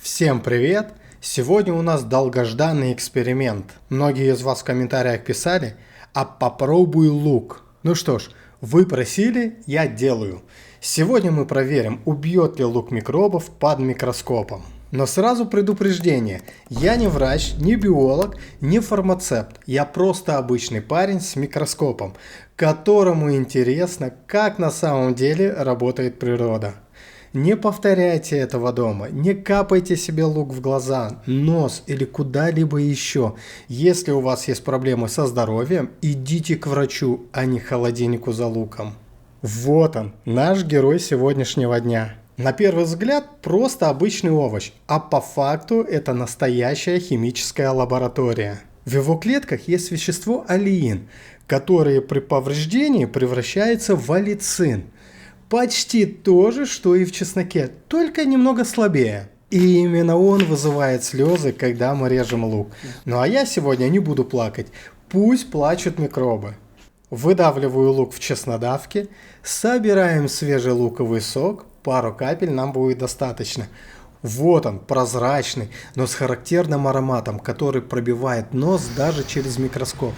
Всем привет! Сегодня у нас долгожданный эксперимент. Многие из вас в комментариях писали, а попробуй лук. Ну что ж, вы просили, я делаю. Сегодня мы проверим, убьет ли лук микробов под микроскопом. Но сразу предупреждение, я не врач, не биолог, не фармацевт. Я просто обычный парень с микроскопом, которому интересно, как на самом деле работает природа. Не повторяйте этого дома, не капайте себе лук в глаза, нос или куда-либо еще. Если у вас есть проблемы со здоровьем, идите к врачу, а не к холодильнику за луком. Вот он, наш герой сегодняшнего дня. На первый взгляд просто обычный овощ, а по факту это настоящая химическая лаборатория. В его клетках есть вещество алиин, которое при повреждении превращается в аллицин. Почти то же, что и в чесноке, только немного слабее. И именно он вызывает слезы, когда мы режем лук. Ну а я сегодня не буду плакать, пусть плачут микробы. Выдавливаю лук в чеснодавке, собираем свежий луковый сок, пару капель нам будет достаточно. Вот он, прозрачный, но с характерным ароматом, который пробивает нос даже через микроскоп.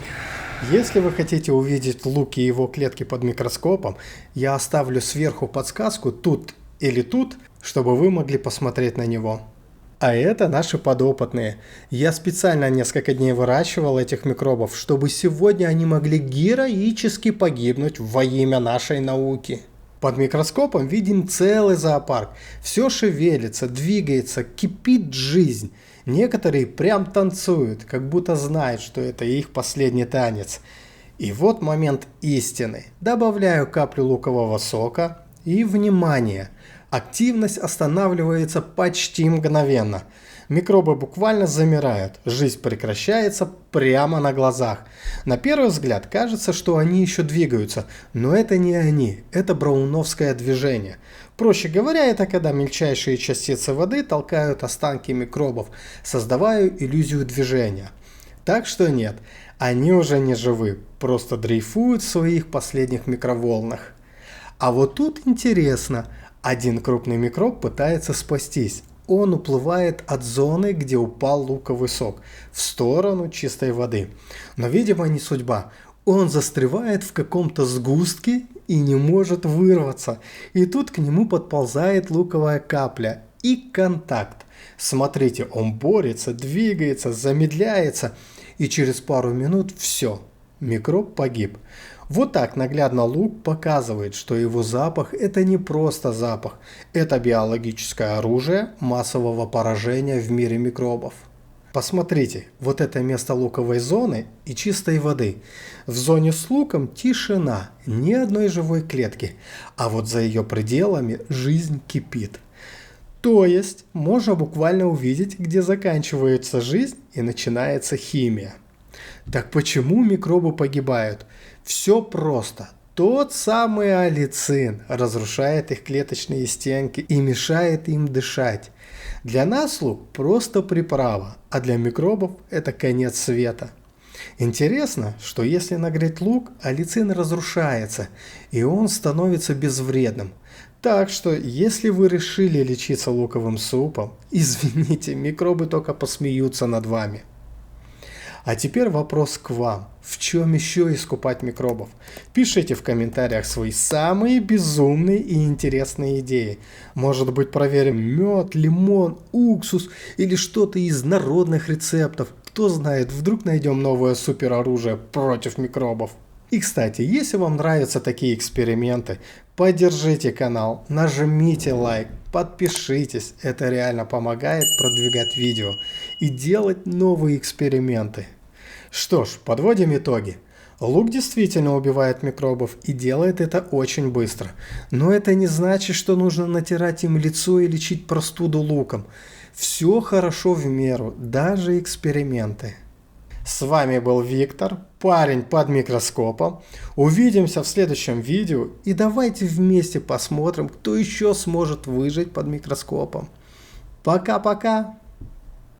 Если вы хотите увидеть лук и его клетки под микроскопом, я оставлю сверху подсказку тут или тут, чтобы вы могли посмотреть на него. А это наши подопытные. Я специально несколько дней выращивал этих микробов, чтобы сегодня они могли героически погибнуть во имя нашей науки. Под микроскопом виден целый зоопарк. Все шевелится, двигается, кипит жизнь. Некоторые прям танцуют, как будто знают, что это их последний танец. И вот момент истины. Добавляю каплю лукового сока и, внимание, активность останавливается почти мгновенно. Микробы буквально замирают, жизнь прекращается прямо на глазах. На первый взгляд кажется, что они еще двигаются, но это не они, это броуновское движение. Проще говоря, это когда мельчайшие частицы воды толкают останки микробов, создавая иллюзию движения. Так что нет, они уже не живы, просто дрейфуют в своих последних микроволнах. А вот тут интересно, один крупный микроб пытается спастись. Он уплывает от зоны, где упал луковый сок, в сторону чистой воды. Но, видимо, не судьба. Он застревает в каком-то сгустке и не может вырваться. И тут к нему подползает луковая капля и контакт. Смотрите, он борется, двигается, замедляется. И через пару минут все, микроб погиб. Вот так наглядно лук показывает, что его запах – это не просто запах, это биологическое оружие массового поражения в мире микробов. Посмотрите, вот это место луковой зоны и чистой воды. В зоне с луком тишина, ни одной живой клетки, а вот за ее пределами жизнь кипит. То есть можно буквально увидеть, где заканчивается жизнь и начинается химия. Так почему микробы погибают? Все просто. Тот самый аллицин разрушает их клеточные стенки и мешает им дышать. Для нас лук просто приправа, а для микробов это конец света. Интересно, что если нагреть лук, аллицин разрушается, и он становится безвредным. Так что, если вы решили лечиться луковым супом, извините, микробы только посмеются над вами. А теперь вопрос к вам. В чем еще искупать микробов? Пишите в комментариях свои самые безумные и интересные идеи. Может быть, проверим мед, лимон, уксус или что-то из народных рецептов. Кто знает, вдруг найдем новое супероружие против микробов. И, кстати, если вам нравятся такие эксперименты, поддержите канал, нажмите лайк, подпишитесь. Это реально помогает продвигать видео и делать новые эксперименты. Что ж, подводим итоги. Лук действительно убивает микробов и делает это очень быстро. Но это не значит, что нужно натирать им лицо и лечить простуду луком. Все хорошо в меру, даже эксперименты. С вами был Виктор, парень под микроскопом. Увидимся в следующем видео и давайте вместе посмотрим, кто еще сможет выжить под микроскопом. Пока-пока!